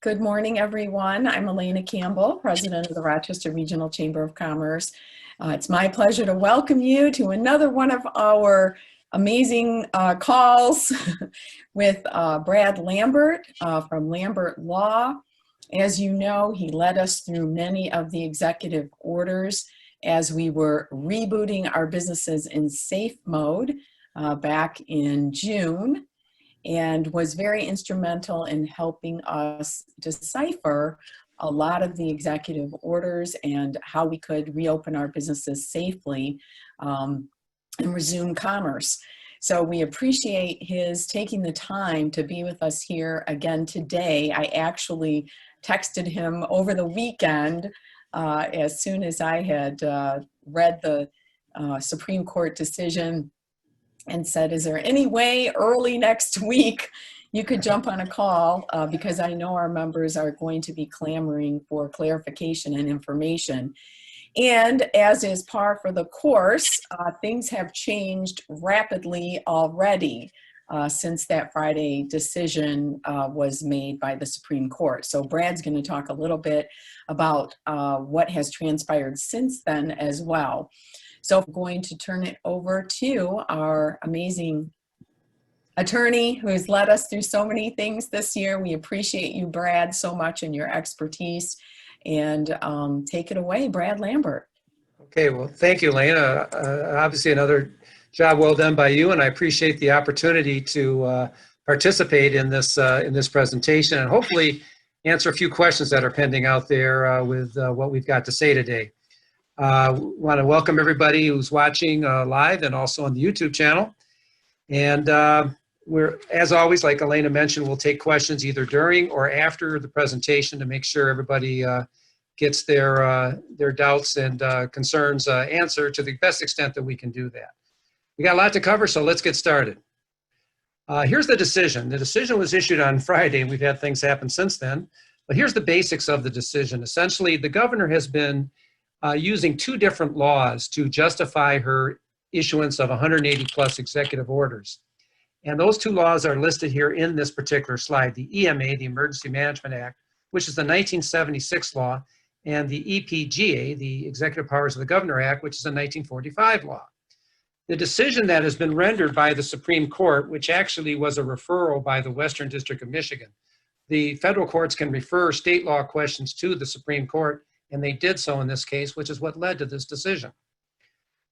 Good morning, everyone. I'm Elena Campbell, President of the Rochester Regional Chamber of Commerce. It's my pleasure to welcome you to another one of our amazing calls with Brad Lambert from Lambert Law. As you know, he led us through many of the executive orders as we were rebooting our businesses in safe mode back in June, and was very instrumental in helping us decipher a lot of the executive orders and how we could reopen our businesses safely and resume commerce. So we appreciate his taking the time to be with us here again today. I actually texted him over the weekend as soon as I had read the Supreme Court decision and said, is there any way early next week you could jump on a call because I know our members are going to be clamoring for clarification and information. And as is par for the course, things have changed rapidly already since that Friday decision was made by the Supreme Court. So Brad's going to talk a little bit about what has transpired since then as well. So I'm going to turn it over to our amazing attorney who has led us through so many things this year. We appreciate you, Brad, so much and your expertise. And take it away, Brad Lambert. Okay, well, thank you, Elena. Obviously another job well done by you, and I appreciate the opportunity to participate in this presentation and hopefully answer a few questions that are pending out there with what we've got to say today. Want to welcome everybody who's watching live and also on the YouTube channel. And we're, as always, like Elena mentioned, we'll take questions either during or after the presentation to make sure everybody gets their doubts and concerns answered to the best extent that we can do that. We got a lot to cover, so let's get started. Here's the decision. The decision was issued on Friday, and we've had things happen since then. But here's the basics of the decision. Essentially, the governor has been using two different laws to justify her issuance of 180 plus executive orders. And those two laws are listed here in this particular slide, the EMA, the Emergency Management Act, which is the 1976 law, and the EPGA, the Executive Powers of the Governor Act, which is a 1945 law. The decision that has been rendered by the Supreme Court, which actually was a referral by the Western District of Michigan. The federal courts can refer state law questions to the Supreme Court, and they did so in this case, which is what led to this decision.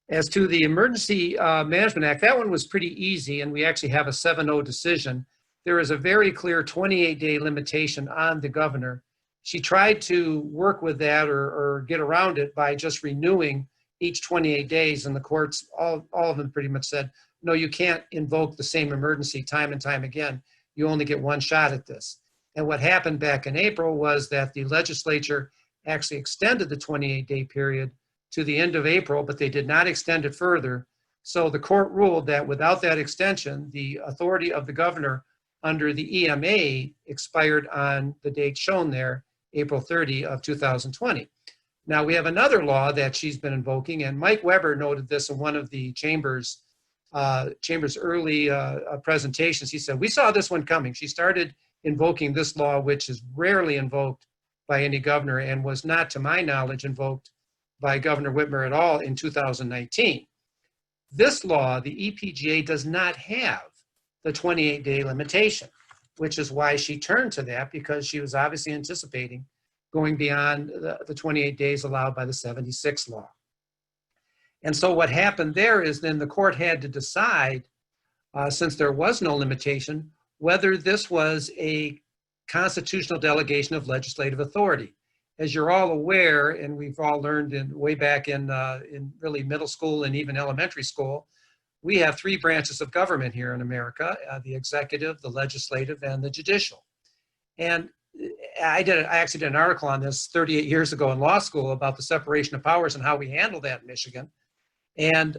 As to the Emergency Management Act, that one was pretty easy, and we actually have a 7-0 decision. There is a very clear 28-day limitation on the governor. She tried to work with that or get around it by just renewing each 28 days, and the courts, all of them pretty much said, no, you can't invoke the same emergency time and time again. You only get one shot at this. And what happened back in April was that the legislature actually extended the 28-day period to the end of April, but they did not extend it further. So the court ruled that without that extension, the authority of the governor under the EMA expired on the date shown there, April 30 of 2020. Now we have another law that she's been invoking, and Mike Weber noted this in one of the chamber's early presentations. He said, we saw this one coming. She started invoking this law, which is rarely invoked by any governor and was not, to my knowledge, invoked by Governor Whitmer at all in 2019. This law, the EPGA, does not have the 28-day limitation, which is why she turned to that, because she was obviously anticipating going beyond the 28 days allowed by the 76 law. And so what happened there is then the court had to decide, since there was no limitation, whether this was a constitutional delegation of legislative authority. As you're all aware, and we've all learned way back in really middle school and even elementary school, we have three branches of government here in America, the executive, the legislative, and the judicial. And I actually did an article on this 38 years ago in law school about the separation of powers and how we handle that in Michigan. And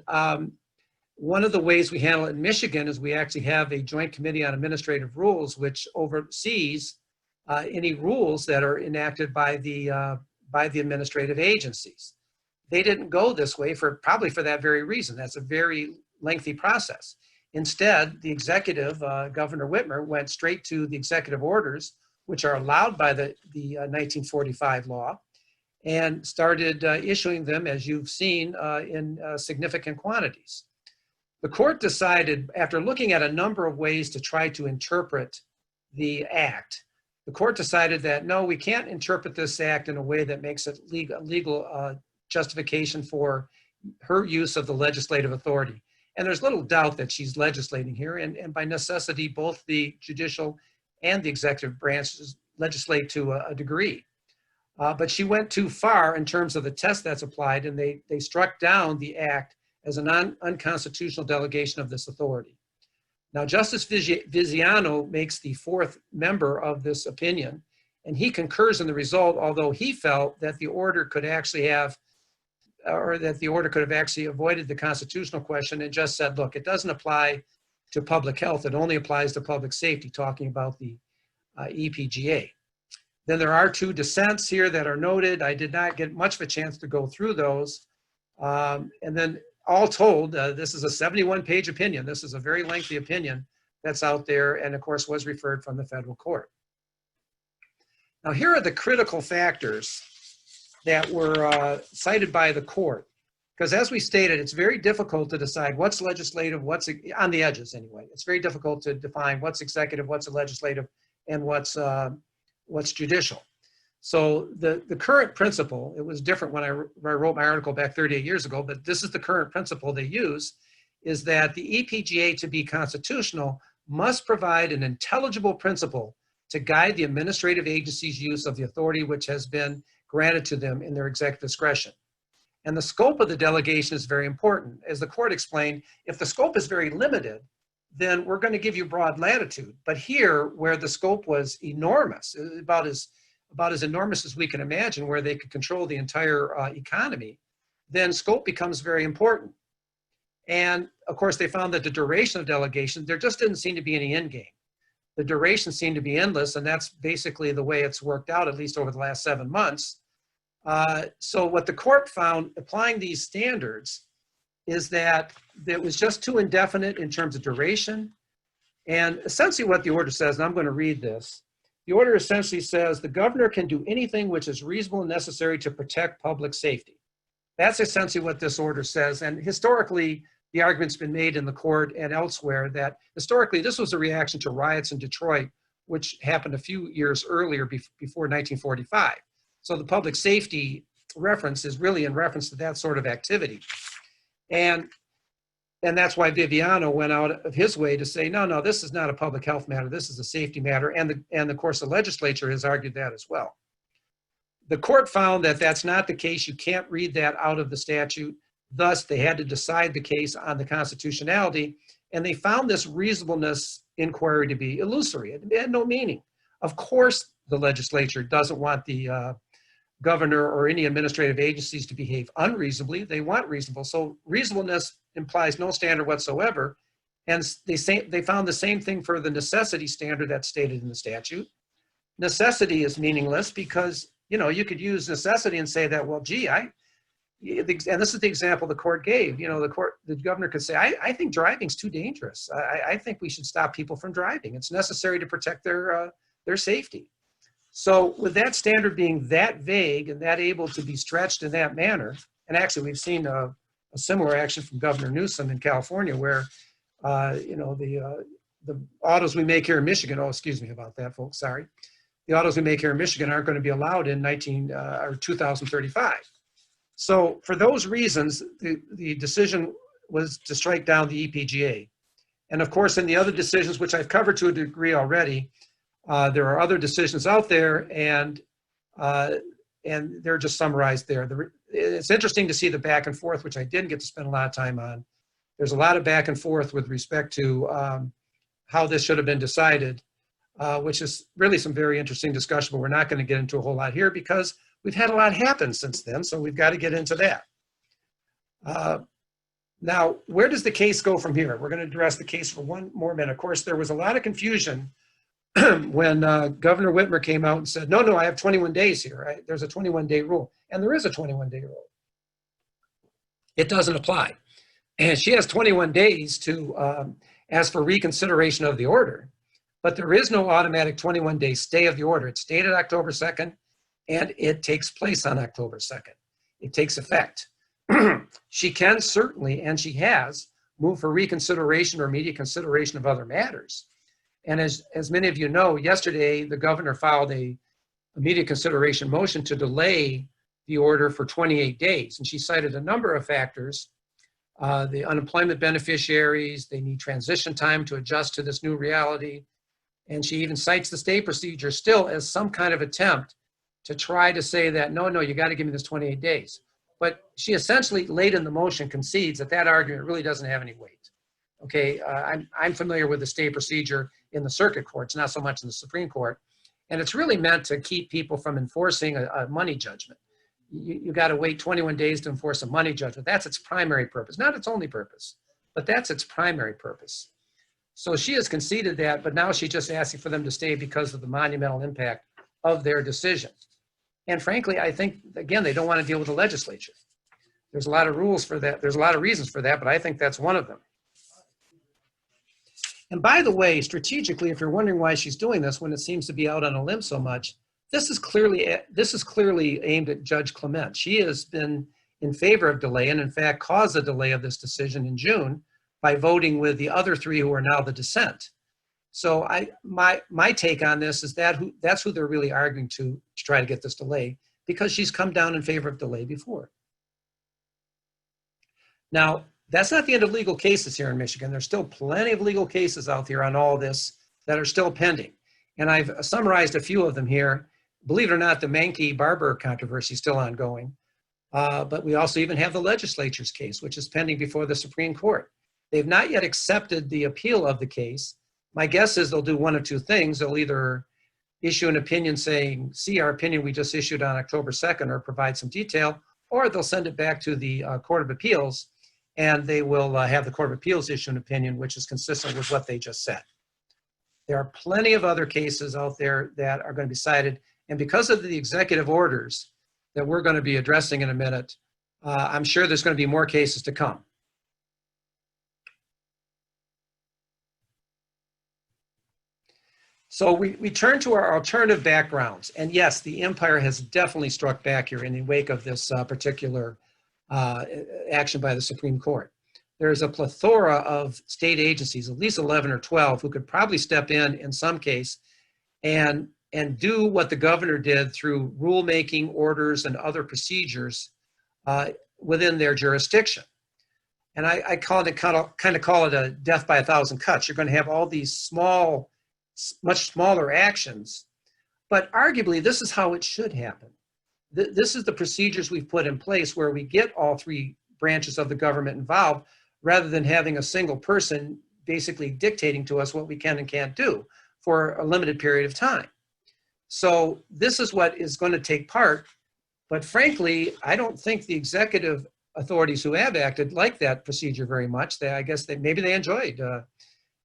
one of the ways we handle it in Michigan is we actually have a Joint Committee on Administrative Rules, which oversees any rules that are enacted by the administrative agencies. They didn't go this way probably for that very reason. That's a very lengthy process. Instead, the executive, Governor Whitmer, went straight to the executive orders, which are allowed by the 1945 law, and started issuing them, as you've seen, in significant quantities. The court decided, after looking at a number of ways to try to interpret the act, the court decided that, no, we can't interpret this act in a way that makes it legal justification for her use of the legislative authority. And there's little doubt that she's legislating here, and by necessity, both the judicial and the executive branches legislate to a degree. But she went too far in terms of the test that's applied, and they struck down the act as an unconstitutional delegation of this authority. Now, Justice Viziano makes the fourth member of this opinion, and he concurs in the result, although he felt that the order could actually have, or that the order could have actually avoided the constitutional question and just said, look, it doesn't apply to public health, it only applies to public safety, talking about the EPGA. Then there are two dissents here that are noted. I did not get much of a chance to go through those. And then all told, this is a 71-page opinion. This is a very lengthy opinion that's out there, and of course was referred from the federal court. Now, here are the critical factors that were cited by the court, because as we stated, it's very difficult to decide what's legislative, what's on the edges anyway. It's very difficult to define what's executive, what's legislative, and what's judicial. So the current principle, it was different when I wrote my article back 38 years ago, but this is the current principle they use, is that the EPGA, to be constitutional, must provide an intelligible principle to guide the administrative agency's use of the authority which has been granted to them in their executive discretion. And the scope of the delegation is very important. As the court explained, if the scope is very limited, then we're going to give you broad latitude. But here, where the scope was enormous, about as enormous as we can imagine, where they could control the entire economy, then scope becomes very important. And of course, they found that the duration of delegation, there just didn't seem to be any end game. The duration seemed to be endless, and that's basically the way it's worked out, at least over the last 7 months. So what the court found, applying these standards, is that it was just too indefinite in terms of duration. And essentially what the order says, and I'm going to read this, the order essentially says the governor can do anything which is reasonable and necessary to protect public safety. That's essentially what this order says. And historically, the argument's been made in the court and elsewhere that historically this was a reaction to riots in Detroit, which happened a few years earlier before 1945. So the public safety reference is really in reference to that sort of activity. And that's why Viviano went out of his way to say, no, this is not a public health matter. This is a safety matter. And of course, the legislature has argued that as well. The court found that that's not the case. You can't read that out of the statute. Thus, they had to decide the case on the constitutionality. And they found this reasonableness inquiry to be illusory. It had no meaning. Of course, the legislature doesn't want the governor or any administrative agencies to behave unreasonably. They want reasonable. So reasonableness implies no standard whatsoever. And they found the same thing for the necessity standard that's stated in the statute. Necessity is meaningless because, you could use necessity and say that, well, gee, and this is the example the court gave, the governor could say, I think driving's too dangerous. I think we should stop people from driving. It's necessary to protect their safety. So with that standard being that vague and that able to be stretched in that manner, and actually we've seen a similar action from Governor Newsom in California where, the autos we make here in Michigan, oh, excuse me about that, folks, sorry. The autos we make here in Michigan aren't going to be allowed in 2035. So for those reasons, the decision was to strike down the EPGA. And of course, in the other decisions, which I've covered to a degree already, there are other decisions out there, and they're just summarized there. It's interesting to see the back and forth, which I didn't get to spend a lot of time on. There's a lot of back and forth with respect to how this should have been decided, which is really some very interesting discussion, but we're not going to get into a whole lot here because we've had a lot happen since then, so we've got to get into that. Now, where does the case go from here? We're going to address the case for one more minute. Of course, there was a lot of confusion when Governor Whitmer came out and said, no, I have 21 days here. Right? There's a 21-day rule. And there is a 21-day rule. It doesn't apply. And she has 21 days to ask for reconsideration of the order. But there is no automatic 21-day stay of the order. It's dated October 2nd, and it takes place on October 2nd. It takes effect. She can certainly, and she has, moved for reconsideration or immediate consideration of other matters. And as many of you know, yesterday the governor filed a immediate consideration motion to delay the order for 28 days. And she cited a number of factors. The unemployment beneficiaries, they need transition time to adjust to this new reality. And she even cites the stay procedure still as some kind of attempt to try to say that, no, you got to give me this 28 days. But she essentially, late in the motion, concedes that that argument really doesn't have any weight. Okay, I'm familiar with the stay procedure in the circuit courts, not so much in the Supreme Court. And it's really meant to keep people from enforcing a money judgment. You got to wait 21 days to enforce a money judgment. That's its primary purpose, not its only purpose, but that's its primary purpose. So she has conceded that, but now she's just asking for them to stay because of the monumental impact of their decision. And frankly, I think, again, they don't want to deal with the legislature. There's a lot of rules for that. There's a lot of reasons for that, but I think that's one of them. And by the way, strategically, if you're wondering why she's doing this when it seems to be out on a limb so much, this is clearly aimed at Judge Clement. She has been in favor of delay and in fact caused the delay of this decision in June by voting with the other three who are now the dissent. So my take on this is that that's who they're really arguing to try to get this delay, because she's come down in favor of delay before. Now, that's not the end of legal cases here in Michigan. There's still plenty of legal cases out there on all this that are still pending. And I've summarized a few of them here. Believe it or not, the Mankey Barber controversy is still ongoing. But we also even have the legislature's case, which is pending before the Supreme Court. They've not yet accepted the appeal of the case. My guess is they'll do one of two things. They'll either issue an opinion saying, see our opinion we just issued on October 2nd, or provide some detail, or they'll send it back to the Court of Appeals, and they will have the Court of Appeals issue an opinion which is consistent with what they just said. There are plenty of other cases out there that are going to be cited, and because of the executive orders that we're going to be addressing in a minute, I'm sure there's going to be more cases to come. So we turn to our alternative backgrounds. And yes, the empire has definitely struck back here in the wake of this particular action by the Supreme Court. There's a plethora of state agencies, at least 11 or 12, who could probably step in some case, and do what the governor did through rulemaking, orders, and other procedures within their jurisdiction. And I kind of call it a death by a thousand cuts. You're going to have all these small, much smaller actions, but arguably this is how it should happen. This is the procedures we've put in place where we get all three branches of the government involved, rather than having a single person basically dictating to us what we can and can't do for a limited period of time. So this is what is going to take part, but frankly, I don't think the executive authorities who have acted like that procedure very much. I guess maybe they enjoyed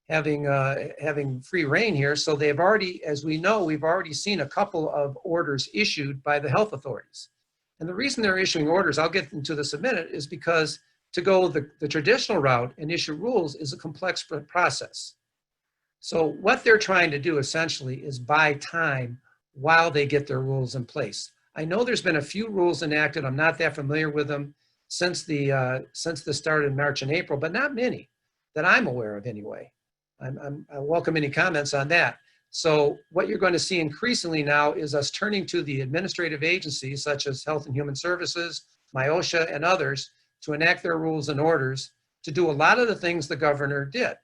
having free reign here. So they've already, as we know, we've already seen a couple of orders issued by the health authorities. And the reason they're issuing orders, I'll get into this in a minute, is because to go the traditional route and issue rules is a complex process. So what they're trying to do essentially is buy time while they get their rules in place. I know there's been a few rules enacted. I'm not that familiar with them since the start in March and April, but not many that I'm aware of anyway. I welcome any comments on that. So what you're going to see increasingly now is us turning to the administrative agencies such as Health and Human Services, MIOSHA, and others to enact their rules and orders to do a lot of the things the governor did.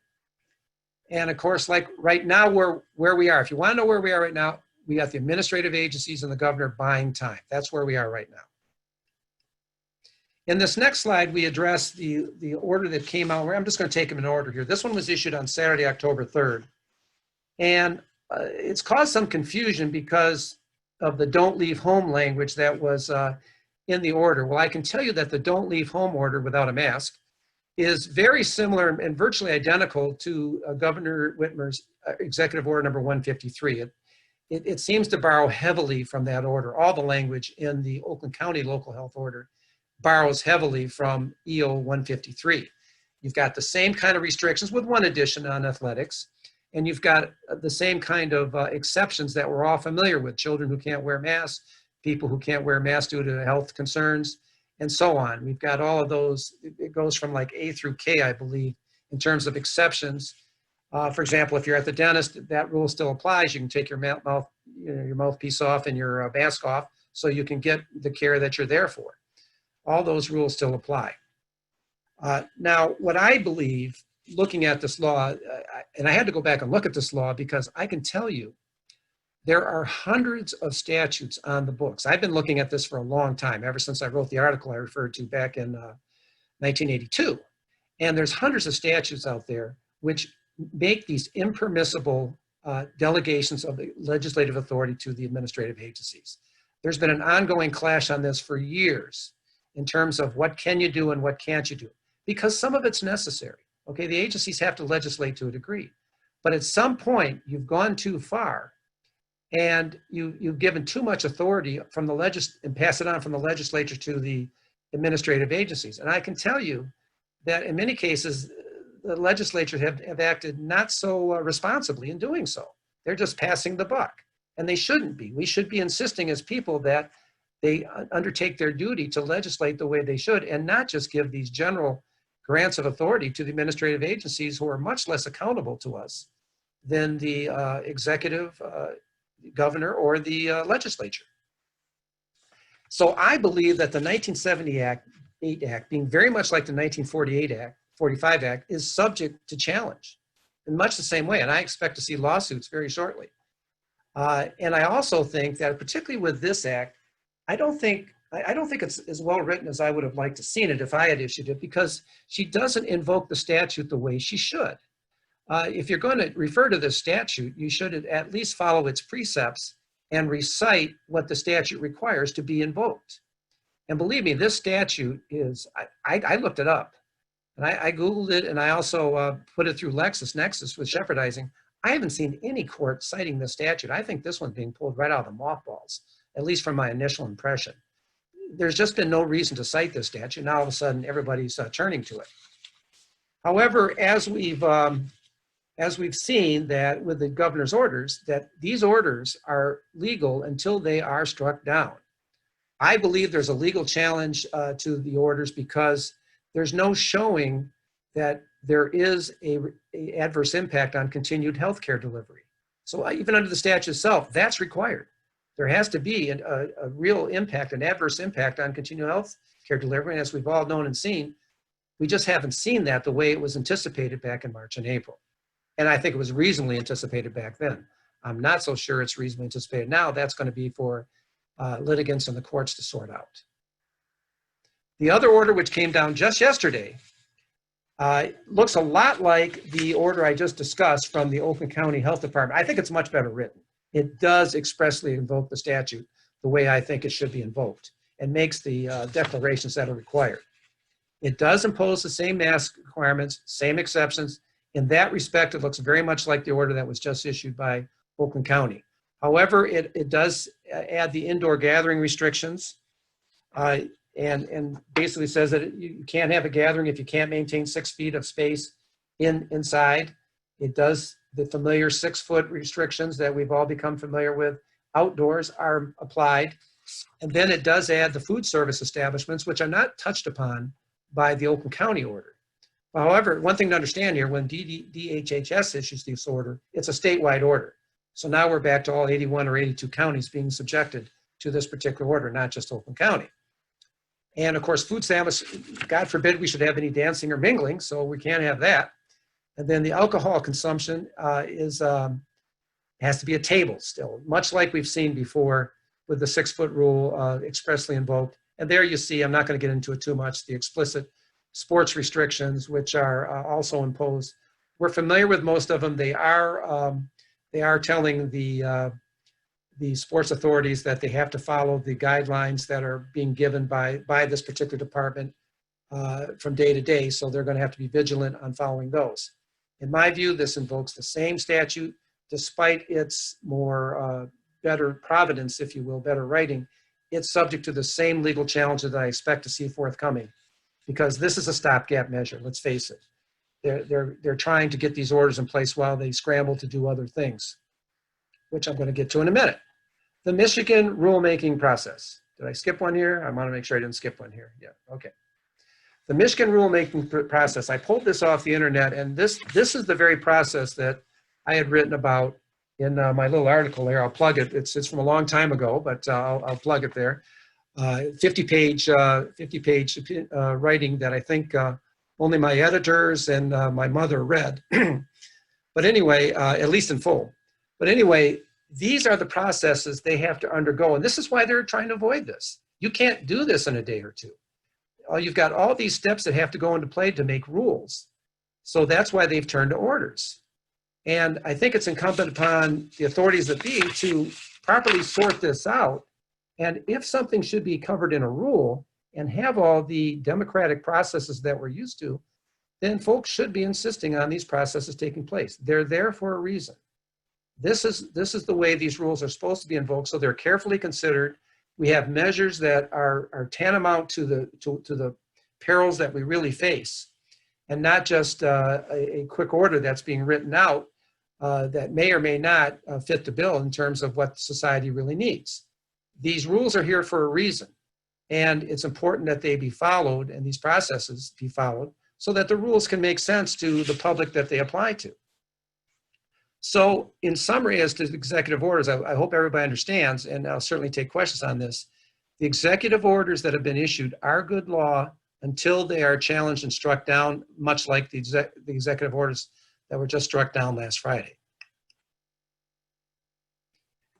And of course, like right now, where we are, if you want to know where we are right now, we got the administrative agencies and the governor buying time. That's where we are right now. In this next slide, we address the order that came out. I'm just going to take them in order here. This one was issued on Saturday, October 3rd. And it's caused some confusion because of the don't leave home language that was in the order. Well, I can tell you that the don't leave home order without a mask is very similar and virtually identical to Governor Whitmer's Executive Order number 153. It seems to borrow heavily from that order. All the language in the Oakland County Local Health Order borrows heavily from EO 153. You've got the same kind of restrictions with one addition on athletics. And you've got the same kind of exceptions that we're all familiar with: children who can't wear masks, people who can't wear masks due to health concerns, and so on. We've got all of those. It goes from like A through K, I believe, in terms of exceptions. For example, if you're at the dentist, that rule still applies. You can take your your mouthpiece off and your mask off, so you can get the care that you're there for. All those rules still apply. Now, what I believe, looking at this law, and I had to go back and look at this law because I can tell you there are hundreds of statutes on the books. I've been looking at this for a long time, ever since I wrote the article I referred to back in 1982. And there's hundreds of statutes out there which make these impermissible delegations of the legislative authority to the administrative agencies. There's been an ongoing clash on this for years in terms of what can you do and what can't you do, because some of it's necessary. Okay, the agencies have to legislate to a degree, but at some point you've gone too far and you've given too much authority from the and pass it on from the legislature to the administrative agencies. And I can tell you that in many cases, the legislatures have acted not so responsibly in doing so. They're just passing the buck, and they shouldn't be. We should be insisting as people that they undertake their duty to legislate the way they should, and not just give these general grants of authority to the administrative agencies who are much less accountable to us than the executive, governor, or the legislature. So I believe that the 1978 Act, being very much like the 1945 Act, is subject to challenge in much the same way, and I expect to see lawsuits very shortly. And I also think that, particularly with this act, I don't think it's as well written as I would have liked to seen it if I had issued it, because she doesn't invoke the statute the way she should. If you're going to refer to this statute, you should at least follow its precepts and recite what the statute requires to be invoked. And believe me, this statute is, I looked it up, and I Googled it, and I also put it through LexisNexis with shepherdizing. I haven't seen any court citing this statute. I think this one's being pulled right out of the mothballs, at least from my initial impression. There's just been no reason to cite this statute. Now all of a sudden everybody's turning to it. However, as we've seen that with the governor's orders, that these orders are legal until they are struck down. I believe there's a legal challenge to the orders because there's no showing that there is a adverse impact on continued healthcare delivery. So even under the statute itself, that's required. There has to be a real impact, an adverse impact on continued health care delivery. And as we've all known and seen, we just haven't seen that the way it was anticipated back in March and April. And I think it was reasonably anticipated back then. I'm not so sure it's reasonably anticipated now. That's going to be for litigants and the courts to sort out. The other order, which came down just yesterday, looks a lot like the order I just discussed from the Oakland County Health Department. I think it's much better written. It does expressly invoke the statute the way I think it should be invoked and makes the declarations that are required. It does impose the same mask requirements, same exceptions. In that respect, it looks very much like the order that was just issued by Oakland County. However, it does add the indoor gathering restrictions and basically says that you can't have a gathering if you can't maintain 6 feet of space inside. It does the familiar 6-foot restrictions that we've all become familiar with outdoors are applied. And then it does add the food service establishments, which are not touched upon by the Oakland County order. However, one thing to understand here, when DHHS issues this order, it's a statewide order. So now we're back to all 81 or 82 counties being subjected to this particular order, not just Oakland County. And of course, food sandwich, God forbid we should have any dancing or mingling, so we can't have that. And then the alcohol consumption has to be a table still, much like we've seen before with the 6-foot rule expressly invoked. And there you see, I'm not going to get into it too much, the explicit sports restrictions, which are also imposed. We're familiar with most of them. They are telling the sports authorities that they have to follow the guidelines that are being given by this particular department from day to day. So they're going to have to be vigilant on following those. In my view, this invokes the same statute, despite its more better providence, if you will, better writing. It's subject to the same legal challenges that I expect to see forthcoming, because this is a stopgap measure, let's face it. they're trying to get these orders in place while they scramble to do other things, which I'm going to get to in a minute. The Michigan rulemaking process. Did I skip one here? I want to make sure I didn't skip one here. Yeah, okay. The Michigan rulemaking process, I pulled this off the internet, and this is the very process that I had written about in my little article there. I'll plug it. It's from a long time ago, but I'll plug it there. 50-page writing that I think only my editors and my mother read. But anyway, at least in full. But anyway, these are the processes they have to undergo, and this is why they're trying to avoid this. You can't do this in a day or two. You've got all these steps that have to go into play to make rules. So that's why they've turned to orders. And I think it's incumbent upon the authorities that be to properly sort this out. And if something should be covered in a rule and have all the democratic processes that we're used to, then folks should be insisting on these processes taking place. They're there for a reason. This is the way these rules are supposed to be invoked, so they're carefully considered. We have measures that are tantamount to the perils that we really face, and not just a quick order that's being written out that may or may not fit the bill in terms of what society really needs. These rules are here for a reason, and it's important that they be followed and these processes be followed so that the rules can make sense to the public that they apply to. So in summary, as to the executive orders, I hope everybody understands, and I'll certainly take questions on this. The executive orders that have been issued are good law until they are challenged and struck down, much like the executive orders that were just struck down last Friday.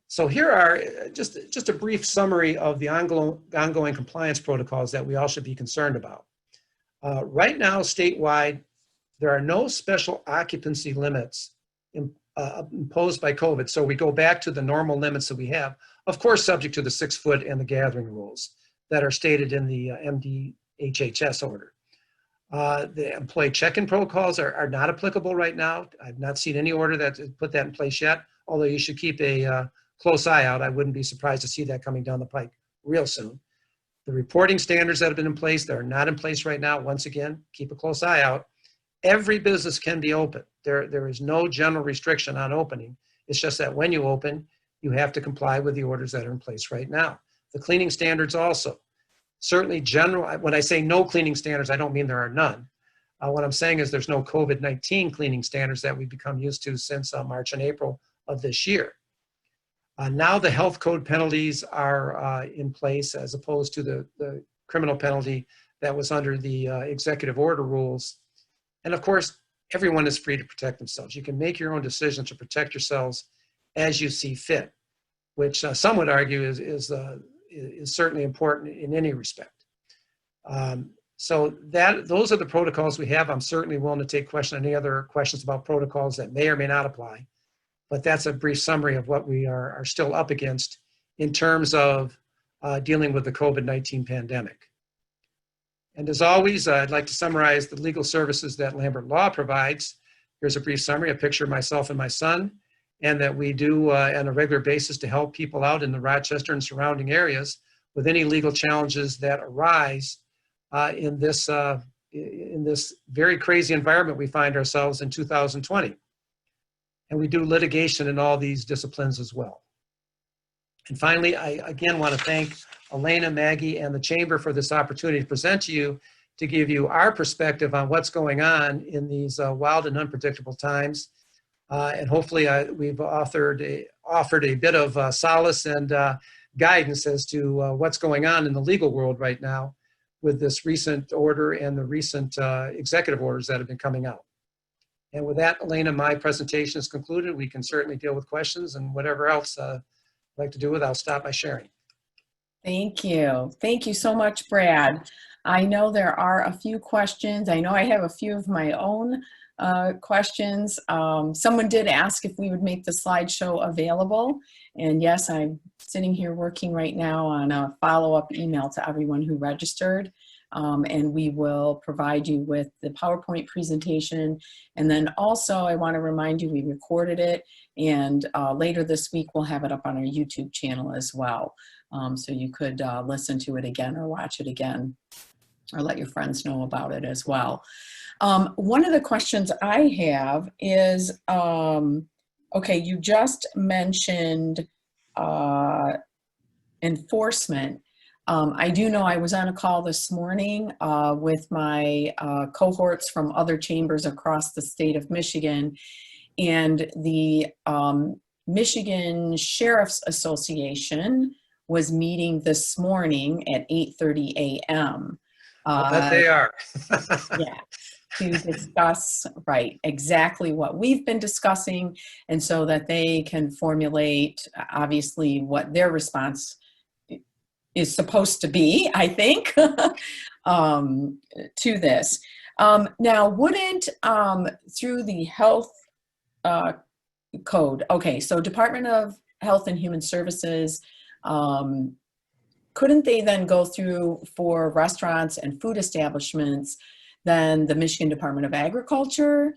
So here are just a brief summary of the ongoing compliance protocols that we all should be concerned about. Right now, statewide, there are no special occupancy limits imposed by COVID. So we go back to the normal limits that we have, of course, subject to the 6 foot and the gathering rules that are stated in the MDHHS order. The employee check-in protocols are not applicable right now. I've not seen any order that put that in place yet, although you should keep a close eye out. I wouldn't be surprised to see that coming down the pike real soon. The reporting standards that have been in place, that are not in place right now, once again, keep a close eye out. Every business can be open. There is no general restriction on opening. It's just that when you open, you have to comply with the orders that are in place right now. The cleaning standards also. Certainly general, when I say no cleaning standards, I don't mean there are none. What I'm saying is there's no COVID-19 cleaning standards that we've become used to since March and April of this year. Now the health code penalties are in place as opposed to the criminal penalty that was under the executive order rules. And of course, everyone is free to protect themselves. You can make your own decisions to protect yourselves as you see fit, which some would argue is certainly important in any respect. So those are the protocols we have. I'm certainly willing to take any other questions about protocols that may or may not apply. But that's a brief summary of what we are still up against in terms of dealing with the COVID-19 pandemic. And as always, I'd like to summarize the legal services that Lambert Law provides. Here's a brief summary, a picture of myself and my son, and that we do on a regular basis to help people out in the Rochester and surrounding areas with any legal challenges that arise in this very crazy environment we find ourselves in 2020. And we do litigation in all these disciplines as well. And finally, I again want to thank Elena, Maggie, and the Chamber for this opportunity to present to you, to give you our perspective on what's going on in these wild and unpredictable times. And hopefully we've offered a bit of solace and guidance as to what's going on in the legal world right now with this recent order and the recent executive orders that have been coming out. And with that, Elena, my presentation is concluded. We can certainly deal with questions and whatever else I'd like to do with, I'll stop by sharing. Thank you. Thank you so much, Brad. I know there are a few questions. I know I have a few of my own questions. Someone did ask if we would make the slideshow available. And yes, I'm sitting here working right now on a follow-up email to everyone who registered. And we will provide you with the PowerPoint presentation. And then also, I want to remind you, we recorded it, and later this week, we'll have it up on our YouTube channel as well. So you could listen to it again or watch it again. or let your friends know about it as well. One of the questions I have is, okay, you just mentioned enforcement. I do know I was on a call this morning with my cohorts from other chambers across the state of Michigan, and the Michigan Sheriff's Association was meeting this morning at 8:30 a.m. I'll bet they are. Yeah, to discuss, right, exactly what we've been discussing, and so that they can formulate, obviously, what their response is supposed to be, I think, to this. Now, wouldn't, through the health code, okay, so Department of Health and Human Services, couldn't they then go through for restaurants and food establishments, then the Michigan Department of Agriculture?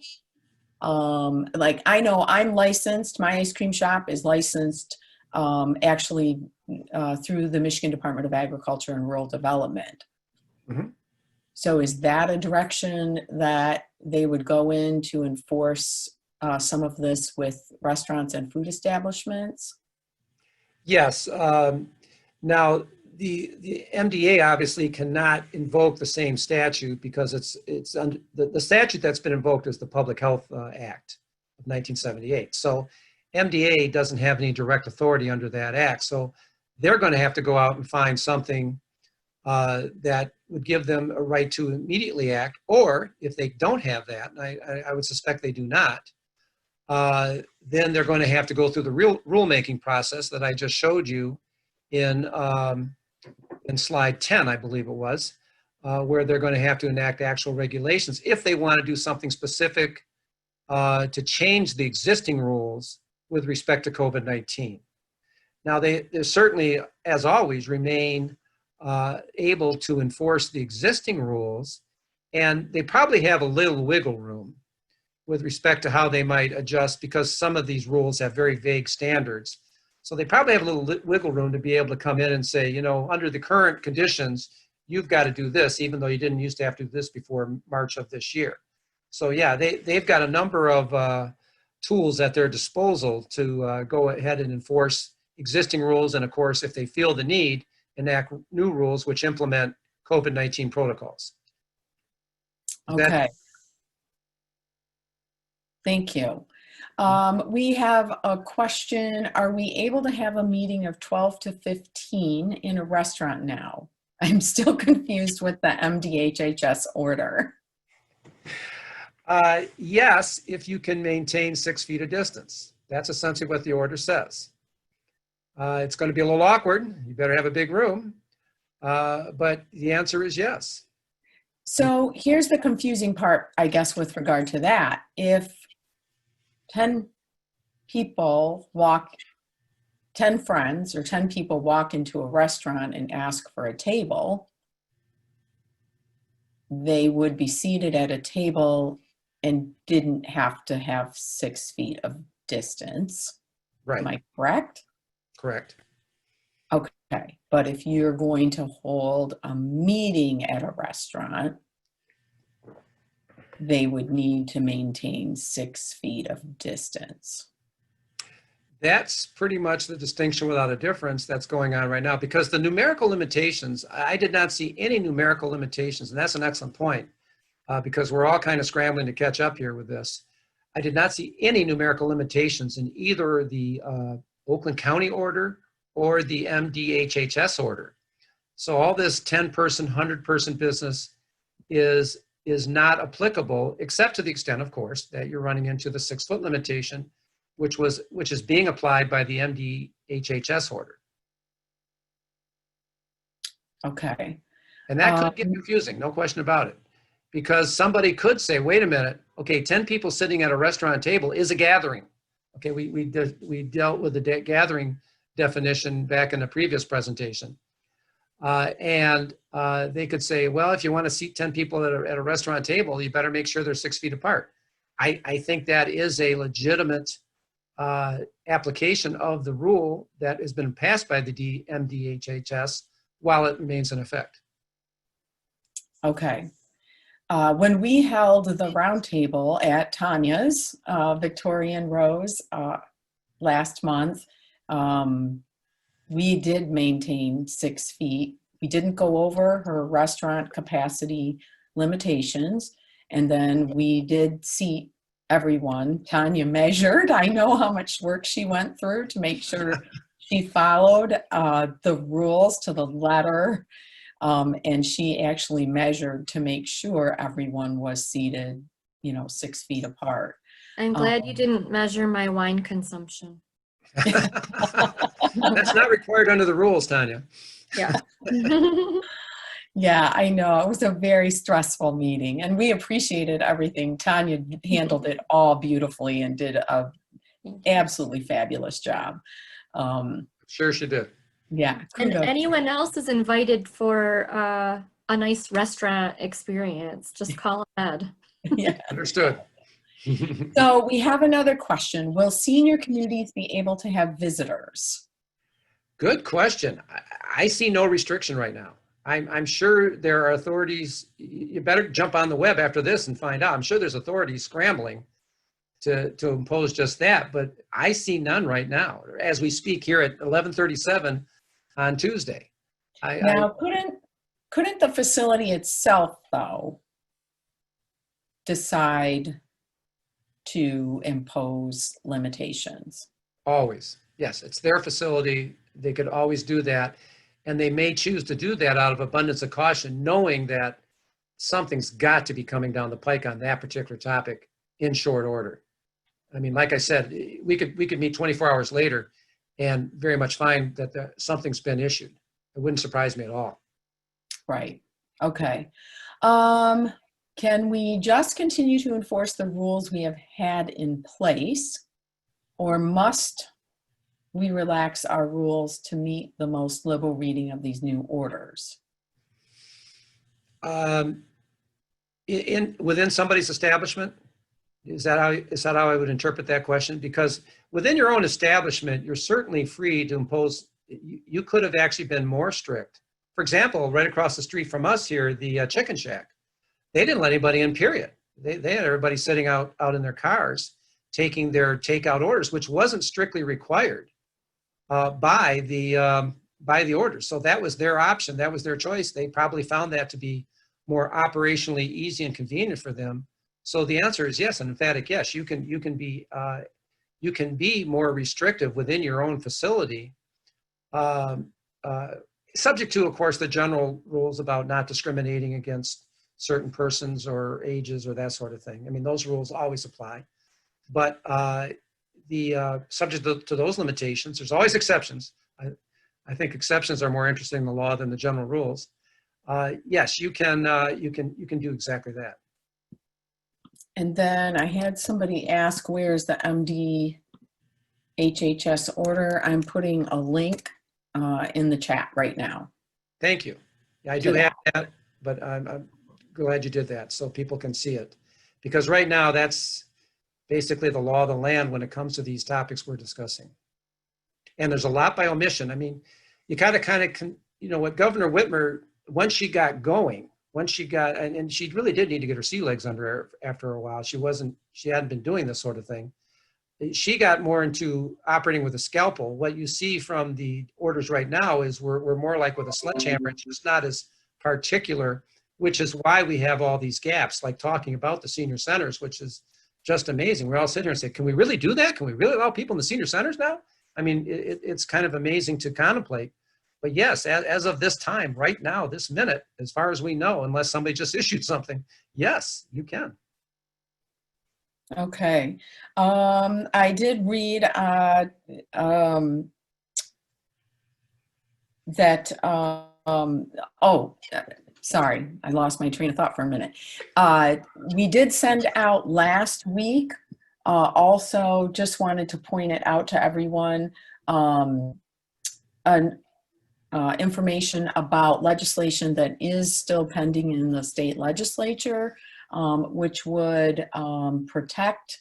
Like, I know I'm licensed, my ice cream shop is licensed actually through the Michigan Department of Agriculture and Rural Development. Mhm. So is that a direction that they would go in to enforce some of this with restaurants and food establishments? Yes. Now, the MDA obviously cannot invoke the same statute because it's under the statute that's been invoked is the Public Health Act of 1978. So MDA doesn't have any direct authority under that act. So they're going to have to go out and find something that would give them a right to immediately act, or if they don't have that, and I would suspect they do not, then they're going to have to go through the rulemaking process that I just showed you in slide 10, I believe it was, where they're going to have to enact actual regulations if they want to do something specific to change the existing rules with respect to COVID-19. Now, they certainly, as always, remain able to enforce the existing rules, and they probably have a little wiggle room with respect to how they might adjust because some of these rules have very vague standards. So they probably have a little wiggle room to be able to come in and say, you know, under the current conditions, you've got to do this, even though you didn't used to have to do this before March of this year. So yeah, they've got a number of tools at their disposal to go ahead and enforce existing rules. And of course, if they feel the need, enact new rules which implement COVID-19 protocols. Okay. Thank you. We have a question. Are we able to have a meeting of 12 to 15 in a restaurant now? I'm still confused with the MDHHS order. Yes, if you can maintain 6 feet of distance. That's essentially what the order says. It's going to be a little awkward. You better have a big room. But the answer is yes. So here's the confusing part, I guess, with regard to that. If 10 people 10 friends or 10 people walk into a restaurant and ask for a table, they would be seated at a table and didn't have to have 6 feet of distance. Right. Am I correct? Correct. Okay, but if you're going to hold a meeting at a restaurant, they would need to maintain 6 feet of distance. That's pretty much the distinction without a difference that's going on right now, because the numerical limitations, I did not see any numerical limitations, and that's an excellent point, because we're all kind of scrambling to catch up here with this. I did not see any numerical limitations in either the Oakland County order or the MDHHS order. So all this 10-person, 100-person business is not applicable, except to the extent, of course, that you're running into the 6-foot limitation, which is being applied by the MDHHS order. Okay. And that could get confusing, no question about it. Because somebody could say, wait a minute, okay, 10 people sitting at a restaurant table is a gathering. Okay, we dealt with the gathering definition back in the previous presentation. And they could say, well, if you want to seat 10 people at a restaurant table, you better make sure they're 6 feet apart. I think that is a legitimate application of the rule that has been passed by the MDHHS while it remains in effect. Okay. When we held the roundtable at Tanya's, Victorian Rose, last month, we did maintain 6 feet. We didn't go over her restaurant capacity limitations. And then we did seat everyone. Tanya measured. I know how much work she went through to make sure she followed the rules to the letter. And she actually measured to make sure everyone was seated, 6 feet apart. I'm glad you didn't measure my wine consumption. That's not required under the rules, Tanya. Yeah. Yeah, I know. It was a very stressful meeting, and we appreciated everything. Tanya handled it all beautifully and did a absolutely fabulous job. Sure she did. Yeah. And kudos. anyone else is invited for a nice restaurant experience. Just call ahead. Yeah. Understood. So we have another question. Will senior communities be able to have visitors? Good question. I see no restriction right now. I'm sure there are authorities. You better jump on the web after this and find out. I'm sure there's authorities scrambling to impose just that, but I see none right now as we speak here at 11:37 on Tuesday. Now, couldn't the facility itself, though, decide to impose limitations? Always. Yes, it's their facility. They could always do that. And they may choose to do that out of abundance of caution, knowing that something's got to be coming down the pike on that particular topic in short order. I mean, like I said, we could meet 24 hours later and very much find that something's been issued. It wouldn't surprise me at all. Right. Okay. Can we just continue to enforce the rules we have had in place, or must we relax our rules to meet the most liberal reading of these new orders? Within somebody's establishment, is that how I would interpret that question? Because within your own establishment, you're certainly free to impose. You could have actually been more strict. For example, right across the street from us here, the Chicken Shack, they didn't let anybody in, period. They had everybody sitting out in their cars taking their takeout orders, which wasn't strictly required by the orders. So that was their option. That was their choice. They probably found that to be more operationally easy and convenient for them. So the answer is yes, an emphatic yes. You can be more restrictive within your own facility, subject to, of course, the general rules about not discriminating against certain persons or ages or that sort of thing. I mean, those rules always apply. But subject to those limitations, there's always exceptions. I think exceptions are more interesting in the law than the general rules. Yes, you can do exactly that. And then I had somebody ask, where's the MDHHS order? I'm putting a link in the chat right now. Thank you. Yeah, I do have that, but I'm glad you did that so people can see it. Because right now, that's basically the law of the land when it comes to these topics we're discussing. And there's a lot by omission. I mean, you kind of, what Governor Whitmer, once she got going, and she really did need to get her sea legs under her after a while. She hadn't been doing this sort of thing. She got more into operating with a scalpel. What you see from the orders right now is we're more like with a sledgehammer. It's just not as particular, which is why we have all these gaps, like talking about the senior centers, which is just amazing. We're all sitting here and say, can we really do that? Can we really allow people in the senior centers now? I mean, it's kind of amazing to contemplate. But yes, as of this time, right now, this minute, as far as we know, unless somebody just issued something, yes, you can. Okay. I did read that, sorry, I lost my train of thought for a minute. We did send out last week, also just wanted to point it out to everyone, information about legislation that is still pending in the state legislature, which would protect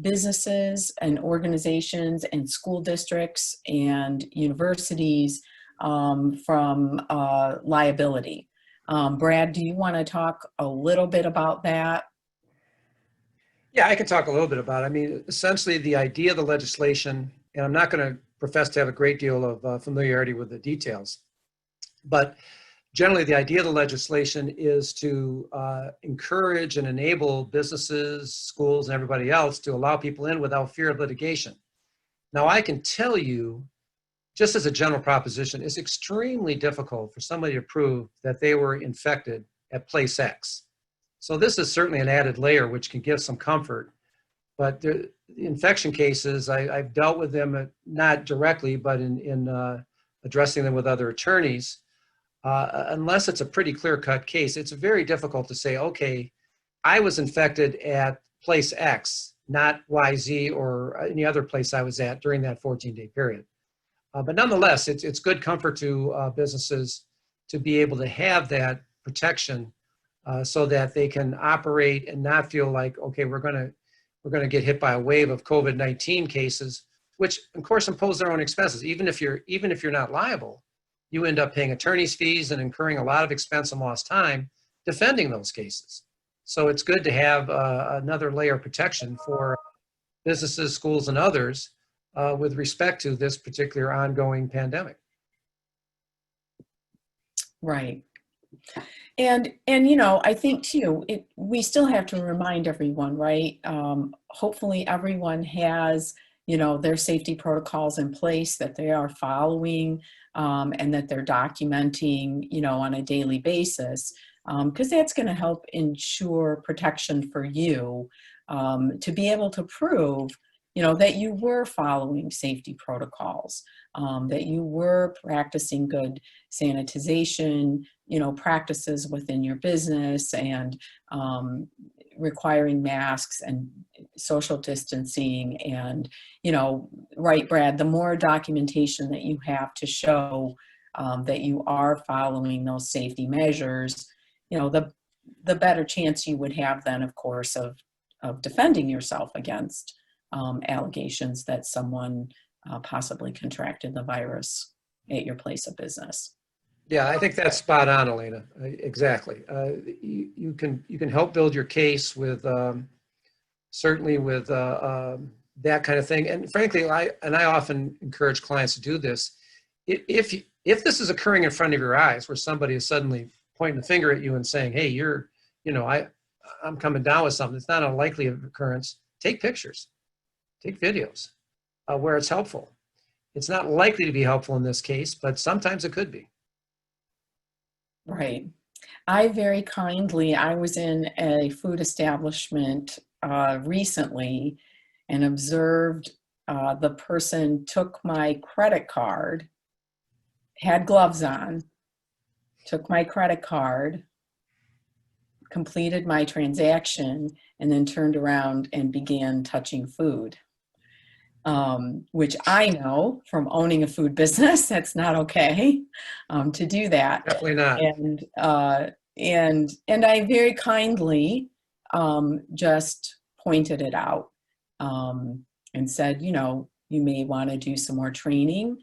businesses and organizations and school districts and universities from liability. Brad, do you want to talk a little bit about that? Yeah, I can talk a little bit about it. I mean, essentially the idea of the legislation, and I'm not going to profess to have a great deal of familiarity with the details, but generally the idea of the legislation is to encourage and enable businesses, schools, and everybody else to allow people in without fear of litigation. Now, I can tell you, just as a general proposition, it's extremely difficult for somebody to prove that they were infected at place X. So this is certainly an added layer which can give some comfort. But the infection cases, I've dealt with them, not directly, but in addressing them with other attorneys. Unless it's a pretty clear-cut case, it's very difficult to say, okay, I was infected at place X, not YZ or any other place I was at during that 14-day period. But nonetheless, it's good comfort to businesses to be able to have that protection so that they can operate and not feel like, okay, we're going to get hit by a wave of COVID-19 cases, which of course impose their own expenses. Even if you're not liable, you end up paying attorney's fees and incurring a lot of expense and lost time defending those cases. So it's good to have another layer of protection for businesses, schools, and others with respect to this particular ongoing pandemic. Right. And you know, I think too, we still have to remind everyone, right? Hopefully everyone has, you know, their safety protocols in place that they are following and that they're documenting, you know, on a daily basis, because that's going to help ensure protection for you to be able to prove, you know, that you were following safety protocols, that you were practicing good sanitization, you know, practices within your business, and requiring masks and social distancing. And, you know, right, Brad, the more documentation that you have to show that you are following those safety measures, you know, the better chance you would have then, of course, of defending yourself against allegations that someone possibly contracted the virus at your place of business. Yeah, I think that's spot on, Elena. Exactly. You can help build your case with certainly with that kind of thing. And frankly, I often encourage clients to do this. If this is occurring in front of your eyes, where somebody is suddenly pointing the finger at you and saying, "Hey, I'm coming down with something," it's not a likely occurrence. Take pictures, take videos where it's helpful. It's not likely to be helpful in this case, but sometimes it could be. Right. I was in a food establishment recently and observed the person took my credit card, had gloves on, took my credit card, completed my transaction, and then turned around and began touching food. Which I know from owning a food business, that's not okay to do that. Definitely not. And I very kindly just pointed it out and said, you know, you may want to do some more training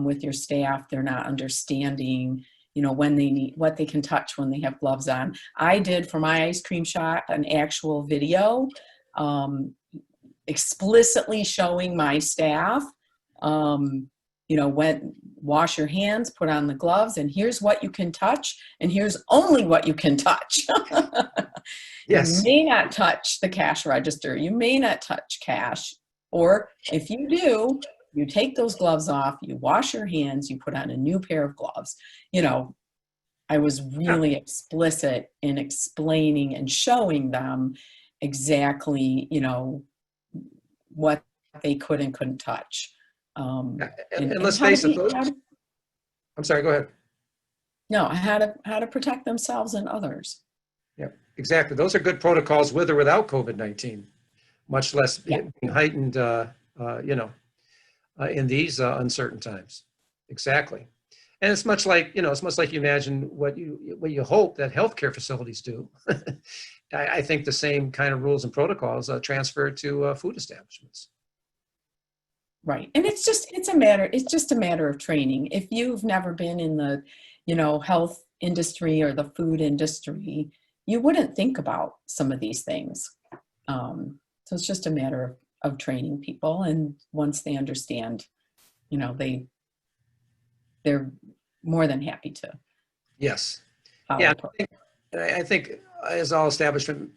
with your staff. They're not understanding, you know, when they need, what they can touch when they have gloves on. I did for my ice cream shop an actual video explicitly showing my staff, you know, when wash your hands, put on the gloves, and here's what you can touch, and here's only what you can touch. Yes. You may not touch the cash register. You may not touch cash. Or if you do, you take those gloves off, you wash your hands, you put on a new pair of gloves. You know, I was really explicit in explaining and showing them exactly, you know, what they could and couldn't touch. And let's face it, I'm sorry, go ahead. No, how to protect themselves and others. Yeah, exactly. Those are good protocols with or without COVID-19, much less being heightened, you know, in these uncertain times. Exactly. And it's much like, you know, it's much like you imagine what you hope that healthcare facilities do. I think the same kind of rules and protocols transfer to food establishments. Right. And it's just a matter of training. If you've never been in the, health industry or the food industry, you wouldn't think about some of these things. So it's just a matter of training people, and once they understand, they're more than happy to Yes. follow. Yeah, I think as all establishment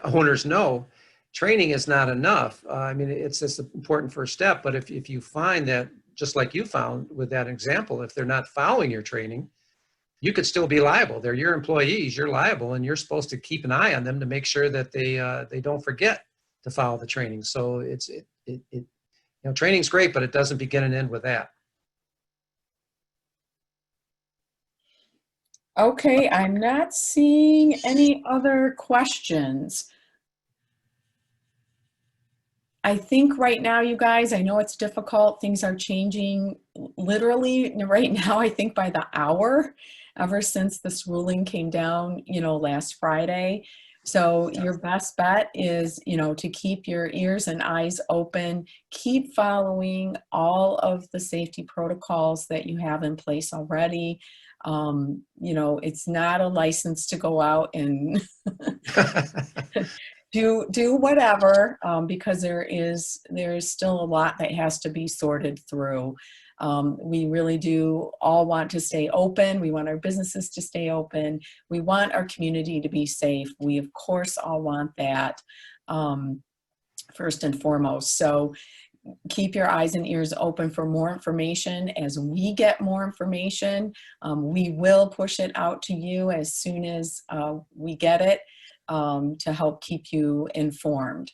owners know, training is not enough. I mean, it's an important first step, but if you find that, just like you found with that example, if they're not following your training, you could still be liable. They're your employees, you're liable, and you're supposed to keep an eye on them to make sure that they don't forget to follow the training. So training's great, but it doesn't begin and end with that. Okay, I'm not seeing any other questions. I think right now, you guys, I know it's difficult. Things are changing literally right now, I think by the hour, ever since this ruling came down, last Friday. So your best bet is, to keep your ears and eyes open, keep following all of the safety protocols that you have in place already. It's not a license to go out and do whatever, because there is still a lot that has to be sorted through. We really do all want to stay open. We want our businesses to stay open. We want our community to be safe. We, of course, all want that, first and foremost. So keep your eyes and ears open for more information. As we get more information, we will push it out to you as soon as we get it, to help keep you informed.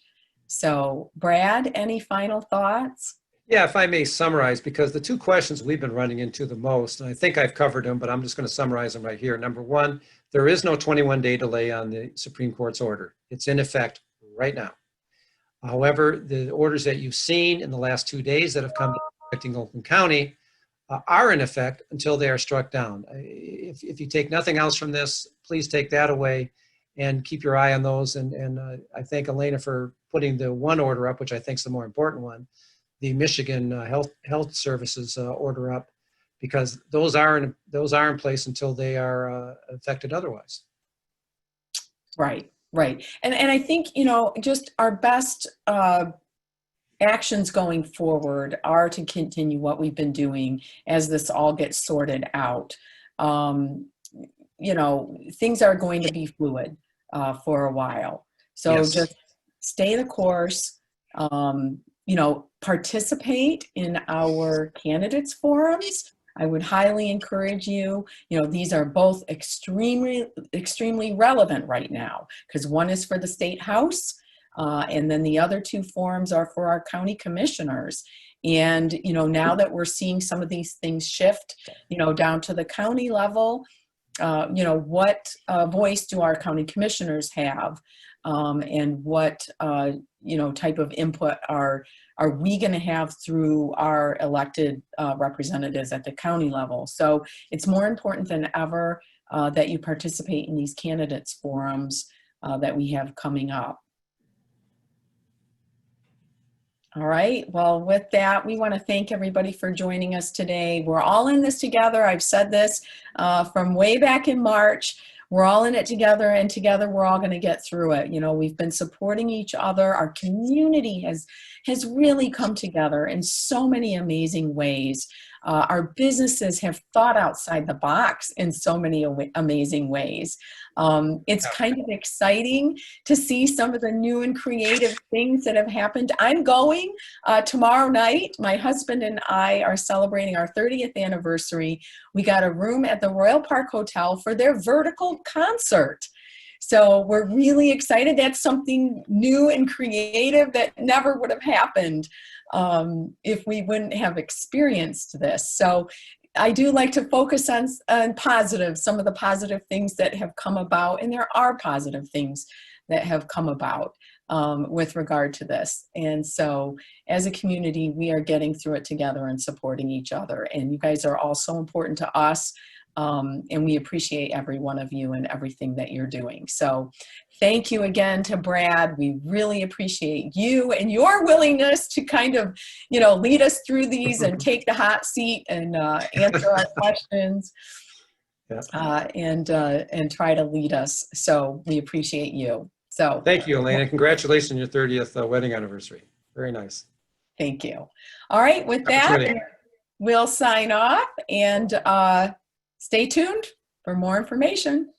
So, Brad, any final thoughts? Yeah, if I may summarize, because the two questions we've been running into the most, and I think I've covered them, but I'm just going to summarize them right here. Number one, there is no 21-day delay on the Supreme Court's order. It's in effect right now. However, the orders that you've seen in the last 2 days that have come affecting Oakland County are in effect until they are struck down. If you take nothing else from this, please take that away and keep your eye on those. And I thank Elena for putting the one order up, which I think is the more important one, the Michigan Health Services order up, because those are in place until they are affected otherwise. Right. And I think, just our best actions going forward are to continue what we've been doing as this all gets sorted out. Things are going to be fluid for a while. So Yes. Just stay the course, participate in our candidates forums. I would highly encourage you. These are both extremely relevant right now, because one is for the state house, and then the other two forums are for our county commissioners. And now that we're seeing some of these things shift, down to the county level, what voice do our county commissioners have, and what type of input are we going to have through our elected representatives at the county level. So it's more important than ever that you participate in these candidates forums that we have coming up. All right, well, with that, we want to thank everybody for joining us today. We're all in this together. I've said this from way back in March. We're all in it together, and together we're all going to get through it. We've been supporting each other. Our community has really come together in so many amazing ways. Our businesses have thought outside the box in so many amazing ways. It's kind of exciting to see some of the new and creative things that have happened. I'm going tomorrow night. My husband and I are celebrating our 30th anniversary. We got a room at the Royal Park Hotel for their vertical concert. So we're really excited. That's something new and creative that never would have happened if we wouldn't have experienced this. So I do like to focus on positive, some of the positive things that have come about, and there are positive things that have come about with regard to this. And so as a community, we are getting through it together and supporting each other. And you guys are all so important to us. And we appreciate every one of you and everything that you're doing. So thank you again to Brad. We really appreciate you and your willingness to kind of, lead us through these and take the hot seat and answer our questions. Yeah. And try to lead us. So we appreciate you. So Thank you, Elena. Congratulations on your 30th wedding anniversary. Very nice. thank you. All right, with that, we'll sign off and stay tuned for more information.